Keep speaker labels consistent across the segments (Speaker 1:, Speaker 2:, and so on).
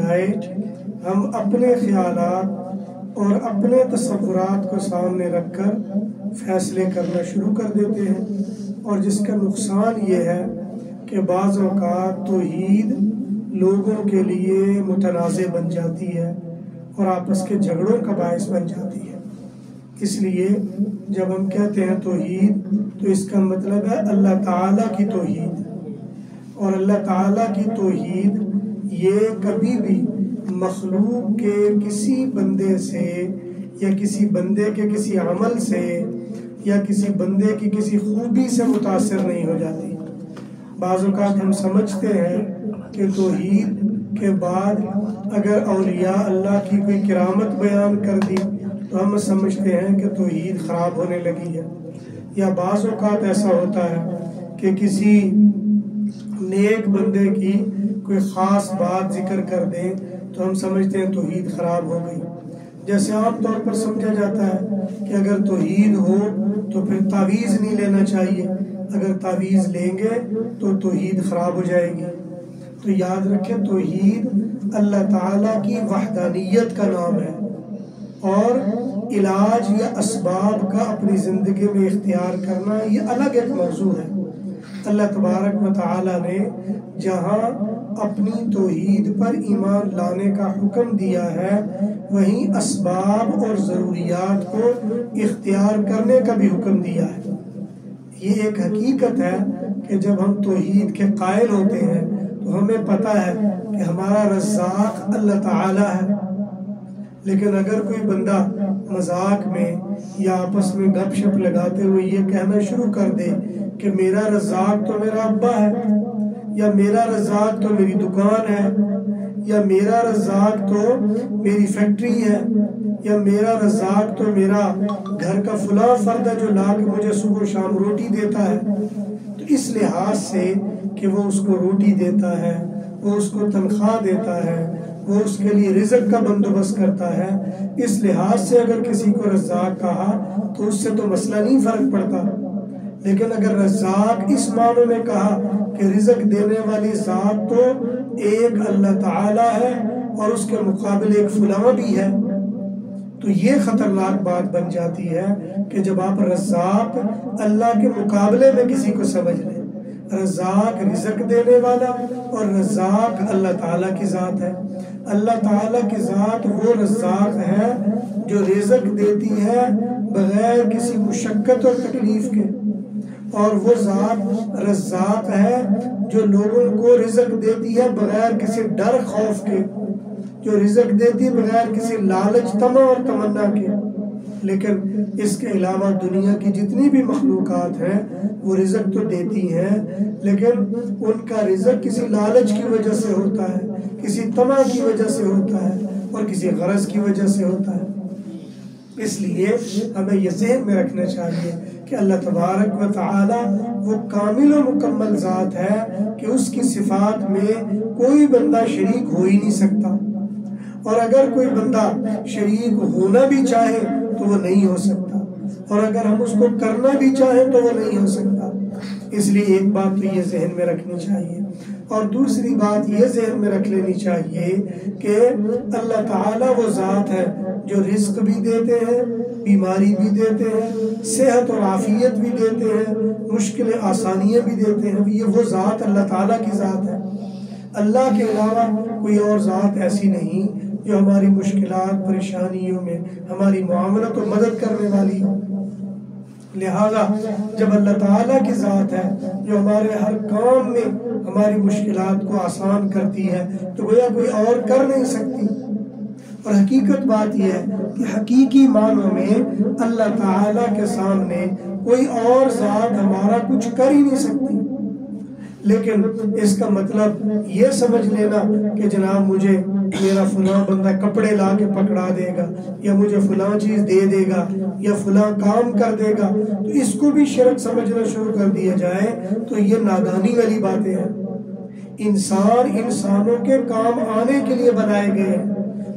Speaker 1: بجائے ہم اپنے خیالات اور اپنے تصورات کو سامنے رکھ کر فیصلے کرنا شروع کر دیتے ہیں، اور جس کا نقصان یہ ہے کہ بعض اوقات توحید لوگوں کے لیے متنازع بن جاتی ہے اور آپس کے جھگڑوں کا باعث بن جاتی ہے۔ اس لیے جب ہم کہتے ہیں توحید تو اس کا مطلب ہے اللہ تعالیٰ کی توحید، اور اللہ تعالیٰ کی توحید یہ کبھی بھی مخلوق کے کسی بندے سے یا کسی بندے کے کسی عمل سے یا کسی بندے کی کسی خوبی سے متاثر نہیں ہو جاتی۔ بعض اوقات ہم سمجھتے ہیں کہ توحید کے بعد اگر اولیاء اللہ کی کوئی کرامت بیان کر دی تو ہم سمجھتے ہیں کہ توحید خراب ہونے لگی ہے، یا بعض اوقات ایسا ہوتا ہے کہ کسی نیک بندے کی کوئی خاص بات ذکر کر دیں تو ہم سمجھتے ہیں توحید خراب ہو گئی۔ جیسے عام طور پر سمجھا جاتا ہے کہ اگر توحید ہو تو پھر تعویذ نہیں لینا چاہیے، اگر تعویذ لیں گے تو توحید خراب ہو جائے گی۔ تو یاد رکھیں توحید اللہ تعالیٰ کی وحدانیت کا نام ہے، اور علاج یا اسباب کا اپنی زندگی میں اختیار کرنا یہ الگ ایک موضوع ہے۔ اللہ تبارک و تعالیٰ نے جہاں اپنی توحید پر ایمان لانے کا حکم دیا ہے وہیں اسباب اور ضروریات کو اختیار کرنے کا بھی حکم دیا ہے۔ یہ ایک حقیقت ہے کہ جب ہم توحید کے قائل ہوتے ہیں تو ہمیں پتہ ہے کہ ہمارا رزاق اللہ تعالی ہے، لیکن اگر کوئی بندہ مذاق میں یا آپس میں گپ شپ لگاتے ہوئے یہ کہنا شروع کر دے کہ میرا رزاق تو میرا ابا ہے، یا میرا رزاق تو میری دکان ہے، یا میرا رزاق تو میری فیکٹری ہے، یا میرا رزاق تو میرا گھر کا فلاں فرد ہے جو لا کے مجھے صبح و شام روٹی دیتا ہے، تو اس لحاظ سے کہ وہ اس کو روٹی دیتا ہے، وہ اس کو تنخواہ دیتا ہے، وہ اس کے لیے رزق کا بندوبست کرتا ہے، اس لحاظ سے اگر کسی کو رزاق کہا تو اس سے تو مسئلہ نہیں فرق پڑتا۔ لیکن اگر رزاق اس معنی میں کہا کہ رزق دینے والی ذات تو ایک اللہ تعالی ہے اور اس کے مقابل ایک فلاں بھی ہے، تو یہ خطرناک بات بن جاتی ہے کہ جب آپ رزاق اللہ کے مقابلے میں کسی کو سمجھ لیں۔ رزاق رزق دینے والا اور رزاق اللہ تعالیٰ کی ذات ہے۔ اللہ تعالیٰ کی ذات وہ رزاق ہے جو رزق دیتی ہے بغیر کسی مشقت اور تکلیف کے، اور وہ ذات رزاق ہے جو لوگوں کو رزق دیتی ہے بغیر کسی ڈر خوف کے، جو رزق دیتی ہے بغیر کسی لالچ طمع اور تمنا کے۔ لیکن اس کے علاوہ دنیا کی جتنی بھی مخلوقات ہیں وہ رزق تو دیتی ہیں، لیکن ان کا رزق کسی لالچ کی وجہ سے ہوتا ہے، کسی طمع کی وجہ سے ہوتا ہے، اور کسی غرض کی وجہ سے ہوتا ہے۔ اس لیے ہمیں یہ ذہن میں رکھنا چاہیے کہ اللہ تبارک و تعالی وہ کامل و مکمل ذات ہے کہ اس کی صفات میں کوئی بندہ شریک ہو ہی نہیں سکتا، اور اگر کوئی بندہ شریک ہونا بھی چاہے تو وہ نہیں ہو سکتا، اور اگر ہم اس کو کرنا بھی چاہیں تو وہ نہیں ہو سکتا۔ اس لیے ایک بات تو یہ ذہن میں رکھنی چاہیے، اور دوسری بات یہ ذہن میں رکھ لینی چاہیے کہ اللہ تعالیٰ وہ ذات ہے جو رزق بھی دیتے ہیں، بیماری بھی دیتے ہیں، صحت اور عافیت بھی دیتے ہیں، مشکل آسانیاں بھی دیتے ہیں۔ یہ وہ ذات اللہ تعالیٰ کی ذات ہے۔ اللہ کے علاوہ کوئی اور ذات ایسی نہیں جو ہماری مشکلات پریشانیوں میں ہماری معاملت و مدد کرنے والی ہو۔ لہذا جب اللہ تعالیٰ کی ذات ہے جو ہمارے ہر کام میں ہماری مشکلات کو آسان کرتی ہے تو گویا کوئی اور کر نہیں سکتی۔ اور حقیقت بات یہ ہے کہ حقیقی معنوں میں اللہ تعالیٰ کے سامنے کوئی اور ذات ہمارا کچھ کر ہی نہیں سکتی۔ لیکن اس کا مطلب یہ سمجھ لینا کہ جناب مجھے میرا فلاں بندہ کپڑے لا کے پکڑا دے گا، یا مجھے فلاں چیز دے دے گا، یا فلاں کام کر دے گا، تو اس کو بھی شرک سمجھنا شروع کر دیا جائے تو یہ نادانی والی باتیں ہیں۔ انسان انسانوں کے کام آنے کے لیے بنائے گئے ہیں،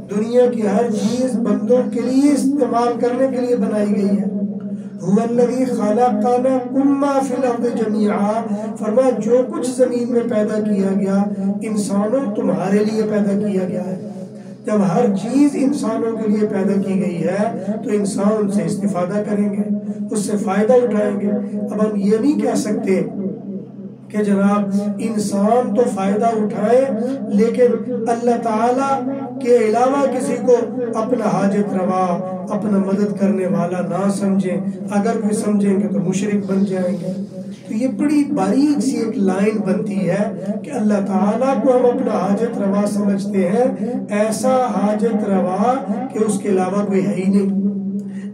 Speaker 1: دنیا کی ہر چیز بندوں کے لیے استعمال کرنے کے لیے بنائی گئی ہے۔ هو الذی خلقناکم ما فی الارض جمیعا، فرمایا جو کچھ زمین میں پیدا کیا گیا انسانوں تمہارے لیے پیدا کیا گیا ہے۔ جب ہر چیز انسانوں کے لیے پیدا کی گئی ہے تو انسان ان سے استفادہ کریں گے، اس سے فائدہ اٹھائیں گے۔ اب ہم یہ نہیں کہہ سکتے کہ جناب انسان تو فائدہ اٹھائے لیکن اللہ تعالیٰ کے علاوہ کسی کو اپنا حاجت روا، اپنا مدد کرنے والا نہ سمجھیں، اگر کوئی سمجھیں گے تو مشرک بن جائیں گے۔ تو یہ بڑی باریک سی ایک لائن بنتی ہے کہ اللہ تعالیٰ کو ہم اپنا حاجت روا سمجھتے ہیں، ایسا حاجت روا کہ اس کے علاوہ کوئی ہے ہی نہیں،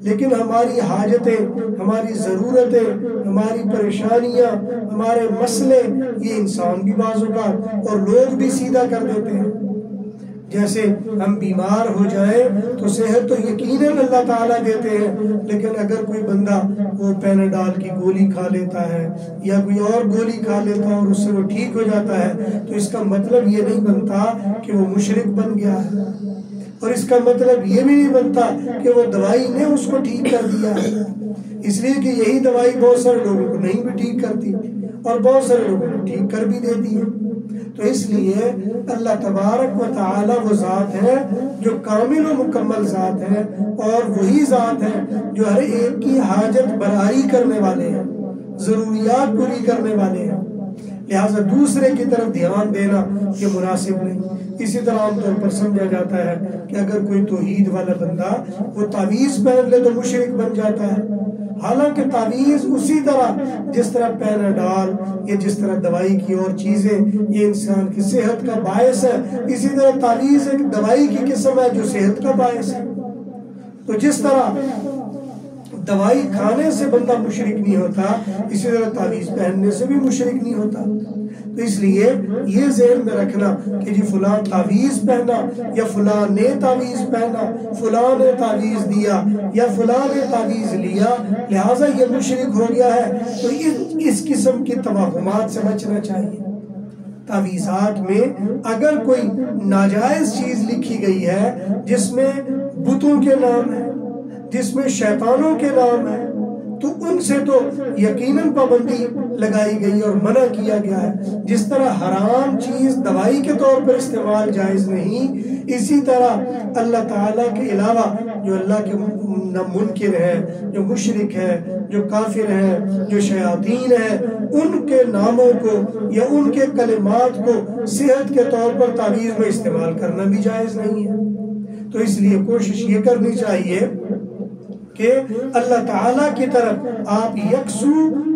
Speaker 1: لیکن ہماری حاجتیں، ہماری ضرورتیں، ہماری پریشانیاں، ہمارے مسئلے یہ انسان بھی بعض اوقات اور لوگ بھی سیدھا کر دیتے ہیں۔ جیسے ہم بیمار ہو جائیں تو صحت تو یقیناً اللہ تعالیٰ دیتے ہیں، لیکن اگر کوئی بندہ وہ پیناڈال کی گولی کھا لیتا ہے یا کوئی اور گولی کھا لیتا ہے اور اس سے وہ ٹھیک ہو جاتا ہے تو اس کا مطلب یہ نہیں بنتا کہ وہ مشرک بن گیا ہے، اور اس کا مطلب یہ بھی نہیں بنتا کہ وہ دوائی نے اس کو ٹھیک کر دیا ہے، اس لیے کہ یہی دوائی بہت سارے لوگوں کو نہیں بھی ٹھیک کرتی اور بہت سارے لوگوں کو ٹھیک کر بھی دیتی ہے۔ تو اس لیے اللہ تبارک و تعالی وہ ذات ہے جو کامل و مکمل ذات ہے، اور وہی ذات ہے جو ہر ایک کی حاجت براری کرنے والے ہیں، ضروریات پوری کرنے والے ہیں، لہٰذا دوسرے کی طرف دھیان دینا یہ مناسب نہیں۔ اسی طرح عام طور پر سمجھا جاتا ہے کہ اگر کوئی توحید والا بندہ وہ تعویذ پہن لے تو مشرک بن جاتا ہے، حالانکہ تعویذ اسی طرح جس طرح پیناڈال یا جس طرح دوائی کی اور چیزیں یہ انسان کی صحت کا باعث ہے، اسی طرح تعویذ ایک دوائی کی قسم ہے جو صحت کا باعث ہے۔ تو جس طرح دوائی کھانے سے بندہ مشرک نہیں ہوتا، اسی طرح تعویذ پہننے سے بھی مشرک نہیں ہوتا۔ تو اس لیے یہ ذہن میں رکھنا کہ جی فلاں تعویذ پہنا یا فلاں نے تعویذ پہنا، فلاں نے تعویذ دیا یا فلاں نے تعویذ لیا لہٰذا یہ مشرک ہو گیا ہے، تو اس قسم کی توہمات سے بچنا چاہیے۔ تعویذات میں اگر کوئی ناجائز چیز لکھی گئی ہے جس میں بتوں کے نام ہے، جس میں شیطانوں کے نام ہے، تو ان سے تو یقیناً پابندی لگائی گئی اور منع کیا گیا ہے۔ جس طرح حرام چیز دوائی کے طور پر استعمال جائز نہیں، اسی طرح اللہ تعالیٰ کے علاوہ جو اللہ کے منکر ہیں، جو مشرک ہیں، جو کافر ہیں، جو شیاطین ہیں، ان کے ناموں کو یا ان کے کلمات کو صحت کے طور پر تعویذ میں استعمال کرنا بھی جائز نہیں ہے۔ تو اس لیے کوشش یہ کرنی چاہیے کہ اللہ تعالیٰ کی طرف آپ یکسو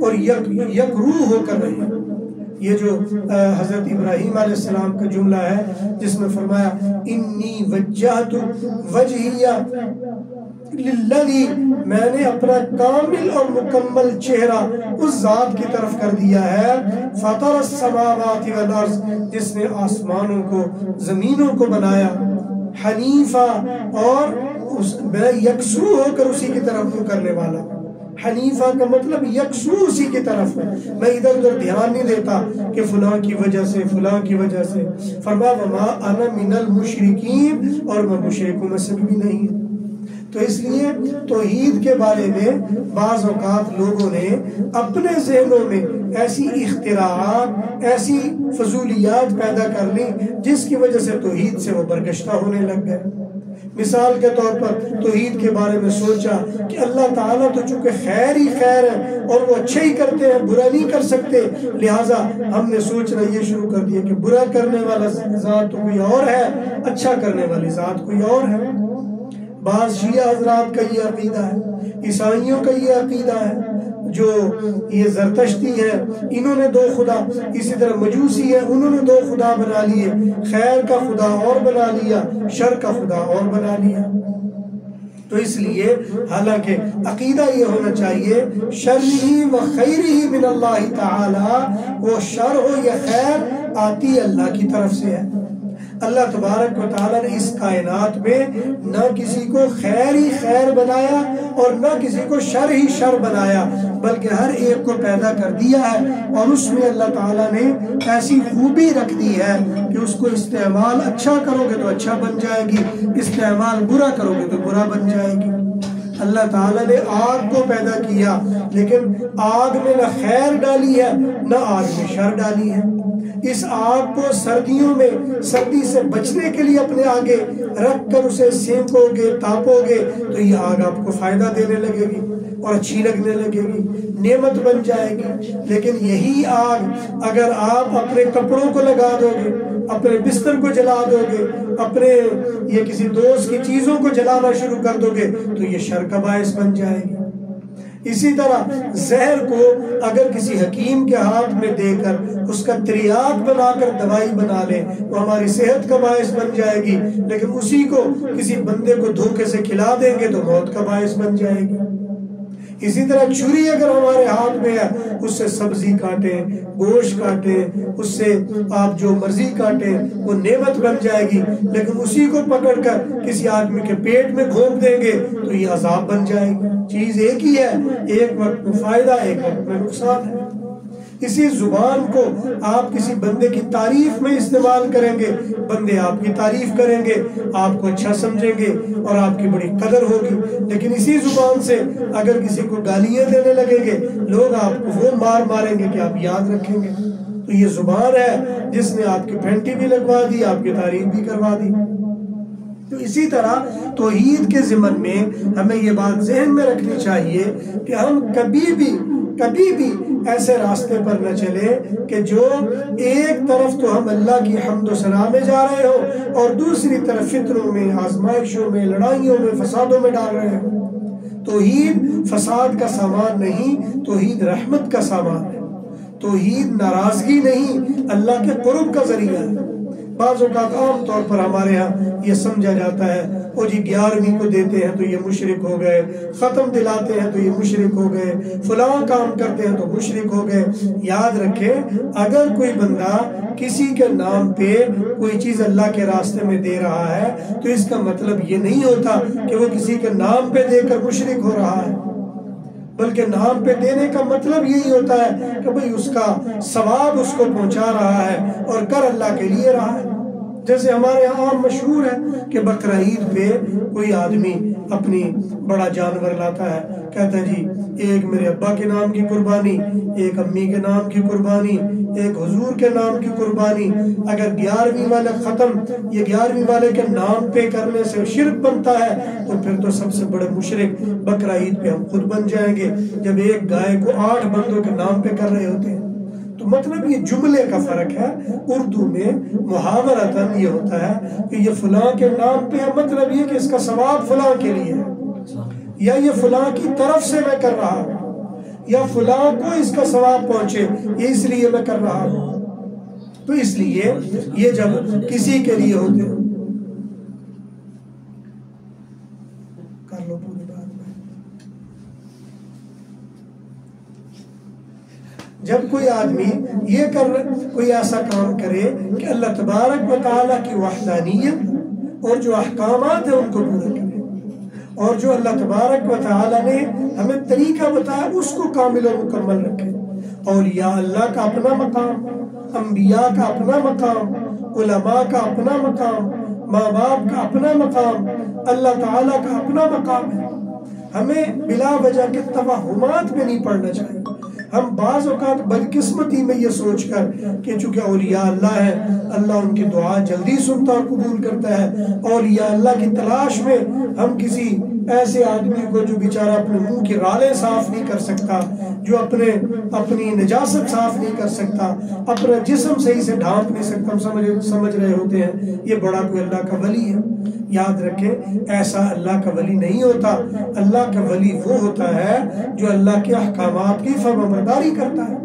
Speaker 1: اور یکروح ہو کر رہے ہیں۔ یہ جو حضرت ابراہیم علیہ السلام کا جملہ ہے جس میں فرمایا انی وجہت وجہی للذی، میں نے اپنا کامل اور مکمل چہرہ اس ذات کی طرف کر دیا ہے، فطر السماوات والارض، جس نے آسمانوں کو زمینوں کو بنایا، حنیفہ، اور میں یکسو ہو کر اسی کی طرف منہ کرنے والا۔ حنیفہ کا مطلب یکسو اسی کی طرف ہے، میں ادھر ادھر دھیان نہیں دیتا کہ فلاں کی وجہ سے فلاں کی وجہ سے۔ فرمایا وما انا من المشرکین، اور میں مشرکوں میں سے بھی نہیں ہوں۔ تو اس لیے توحید کے بارے میں بعض اوقات لوگوں نے اپنے ذہنوں میں ایسی اختراعات، ایسی فضولیات پیدا کر لی جس کی وجہ سے توحید سے وہ برگشتہ ہونے لگ گئے۔ مثال کے طور پر توحید کے بارے میں سوچا کہ اللہ تعالیٰ تو چونکہ خیر ہی خیر ہے اور وہ اچھے ہی کرتے ہیں، برا نہیں کر سکتے، لہٰذا ہم نے سوچنا یہ شروع کر دیا کہ برا کرنے والا ذات تو کوئی اور ہے، اچھا کرنے والی ذات کوئی اور ہے۔ بعض شیعہ حضرات کا یہ عقیدہ ہے، عیسائیوں کا یہ عقیدہ ہے، جو یہ زرتشتی ہے انہوں نے دو خدا، اسی طرح مجوسی ہے انہوں نے دو خدا بنا لیے، خیر کا خدا اور بنا لیا، شر کا خدا اور بنا لیا۔ تو اس لیے حالانکہ عقیدہ یہ ہونا چاہیے شرعی و خیری من اللہ تعالی، وہ شر ہو یا خیر آتی اللہ کی طرف سے ہے۔ اللہ تبارک و تعالیٰ نے اس کائنات میں نہ کسی کو خیر ہی خیر بنایا اور نہ کسی کو شر ہی شر بنایا، بلکہ ہر ایک کو پیدا کر دیا ہے، اور اس میں اللہ تعالیٰ نے ایسی خوبی رکھ دی ہے کہ اس کو استعمال اچھا کرو گے تو اچھا بن جائے گی، استعمال برا کرو گے تو برا بن جائے گی۔ اللہ تعالیٰ نے آگ کو پیدا کیا، لیکن آگ میں نہ خیر ڈالی ہے نہ آگ میں شر ڈالی ہے۔ اس آگ کو سردیوں میں سردی سے بچنے کے لیے اپنے آگے رکھ کر اسے سینکو گے، تاپو گے تو یہ آگ آپ کو فائدہ دینے لگے گی اور اچھی لگنے لگے گی، نعمت بن جائے گی۔ لیکن یہی آگ اگر آپ اپنے کپڑوں کو لگا دو گے، اپنے بستر کو جلا دو گے، اپنے یہ کسی دوست کی چیزوں کو جلانا شروع کر دو گے تو یہ شر کا باعث بن جائے گی۔ اسی طرح زہر کو اگر کسی حکیم کے ہاتھ میں دے کر اس کا تریاق بنا کر دوائی بنا لے وہ ہماری صحت کا باعث بن جائے گی، لیکن اسی کو کسی بندے کو دھوکے سے کھلا دیں گے تو موت کا باعث بن جائے گی۔ اسی طرح چھری اگر ہمارے ہاتھ میں ہے، اس سے سبزی کاٹیں، گوشت کاٹیں، اس سے آپ جو مرضی کاٹیں، وہ نعمت بن جائے گی، لیکن اسی کو پکڑ کر کسی آدمی کے پیٹ میں گھونپ دیں گے تو یہ عذاب بن جائے گی۔ چیز ایک ہی ہے، ایک وقت میں فائدہ، ایک وقت میں نقصان ہے۔ اسی زبان کو آپ کسی بندے کی تعریف میں استعمال کریں گے، بندے آپ کی تعریف کریں گے، آپ کو اچھا سمجھیں گے اور آپ کی بڑی قدر ہوگی۔ لیکن اسی زبان سے اگر کسی کو گالیاں دینے لگیں گے، لوگ آپ کو وہ مار ماریں گے کہ آپ یاد رکھیں گے۔ تو یہ زبان ہے جس نے آپ کی پھینٹی بھی لگوا دی، آپ کی تعریف بھی کروا دی۔ تو اسی طرح توحید کے ضمن میں ہمیں یہ بات ذہن میں رکھنی چاہیے کہ ہم کبھی بھی ایسے راستے پر نہ چلے کہ جو ایک طرف تو ہم اللہ کی حمد و ثنا میں جا رہے ہو اور دوسری طرف فتنوں میں، آزمائشوں میں، لڑائیوں میں، فسادوں میں ڈال رہے ہو۔ توحید فساد کا سامان نہیں، توحید رحمت کا سامان ہے۔ توحید ناراضگی نہیں، اللہ کے قرب کا ذریعہ ہے۔ بعض اوقات عام طور پر ہمارے ہاں یہ سمجھا جاتا ہے وہ جی 11ویں کو دیتے ہیں تو یہ مشرک ہو گئے، ختم دلاتے ہیں تو یہ مشرک ہو گئے، فلاں کام کرتے ہیں تو مشرک ہو گئے۔ یاد رکھیں اگر کوئی بندہ کسی کے نام پہ کوئی چیز اللہ کے راستے میں دے رہا ہے تو اس کا مطلب یہ نہیں ہوتا کہ وہ کسی کے نام پہ دے کر مشرک ہو رہا ہے، بلکہ نام پہ دینے کا مطلب یہی ہوتا ہے کہ بھئی اس کا ثواب اس کو پہنچا رہا ہے اور کر اللہ کے لیے رہا ہے۔ جیسے ہمارے یہاں عام مشہور ہے کہ بقرہ عید پہ کوئی آدمی اپنی بڑا جانور لاتا ہے، کہتا ہے جی ایک میرے ابا کے نام کی قربانی، ایک امی کے نام کی قربانی، ایک حضور کے نام کی قربانی۔ اگر 11ویں والا ختم یہ 11ویں والے کے نام پہ کرنے سے شرک بنتا ہے تو پھر تو سب سے بڑے مشرک بقرہ عید پہ ہم خود بن جائیں گے جب ایک گائے کو 8 بندوں کے نام پہ کر رہے ہوتے ہیں۔ تو مطلب یہ جملے کا فرق ہے۔ اردو میں محاورتاً یہ ہوتا ہے کہ یہ فلاں کے نام پہ ہے، مطلب یہ کہ اس کا ثواب فلاں کے لیے ہے، یا یہ فلاں کی طرف سے میں کر رہا ہوں، یا فلاں کو اس کا ثواب پہنچے یہ اس لیے میں کر رہا ہوں۔ تو اس لیے یہ جب کسی کے لیے ہوتے ہیں کر لو پوری بات میں، جب کوئی آدمی یہ کوئی ایسا کام کرے کہ اللہ تبارک و تعالیٰ کی وحدانیت اور جو احکامات ہیں ان کو پورا کرے، اور جو اللہ تبارک و تعالیٰ نے ہمیں طریقہ بتایا اس کو کامل و مکمل رکھے۔ اولیاء اللہ کا اپنا مقام، انبیاء کا اپنا مقام، علماء کا اپنا مقام، ماں باپ کا اپنا مقام، اللہ تعالیٰ کا اپنا مقام ہے۔ ہمیں بلا وجہ کے توہمات میں نہیں پڑنا چاہیے۔ ہم بعض اوقات بدقسمتی میں یہ سوچ کر کہ چونکہ اولیاء اللہ ہے، اللہ ان کی دعا جلدی سنتا اور قبول کرتا ہے، اولیاء اللہ کی تلاش میں ہم کسی ایسے آدمی کو جو بیچارہ اپنے منہ کی رالیں صاف نہیں کر سکتا، جو اپنی نجاست صاف نہیں کر سکتا، اپنا جسم صحیح سے ڈھانپ نہیں سکتا، ہم سمجھ رہے ہوتے ہیں یہ بڑا کوئی اللہ کا ولی ہے۔ یاد رکھیں ایسا اللہ کا ولی نہیں ہوتا۔ اللہ کا ولی وہ ہوتا ہے جو اللہ کے احکامات کی فرمانبرداری کرتا ہے،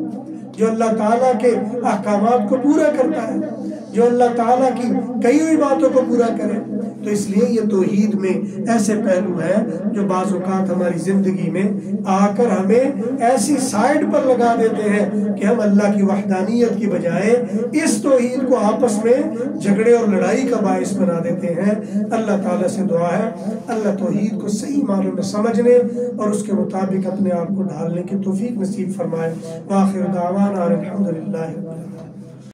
Speaker 1: جو اللہ تعالیٰ کے احکامات کو پورا کرتا ہے، جو اللہ تعالیٰ کی کئی ہوئی باتوں کو پورا کرے۔ تو اس لیے یہ توحید میں ایسے پہلو ہیں جو بعض اوقات ہماری زندگی میں آ کر ہمیں ایسی سائڈ پر لگا دیتے ہیں کہ ہم اللہ کی وحدانیت کی بجائے اس توحید کو آپس میں جھگڑے اور لڑائی کا باعث بنا دیتے ہیں۔ اللہ تعالیٰ سے دعا ہے اللہ توحید کو صحیح معنوں میں سمجھنے اور اس کے مطابق اپنے آپ کو ڈھالنے کی توفیق نصیب فرمائے۔ وآخر دعوانا الحمدللہ۔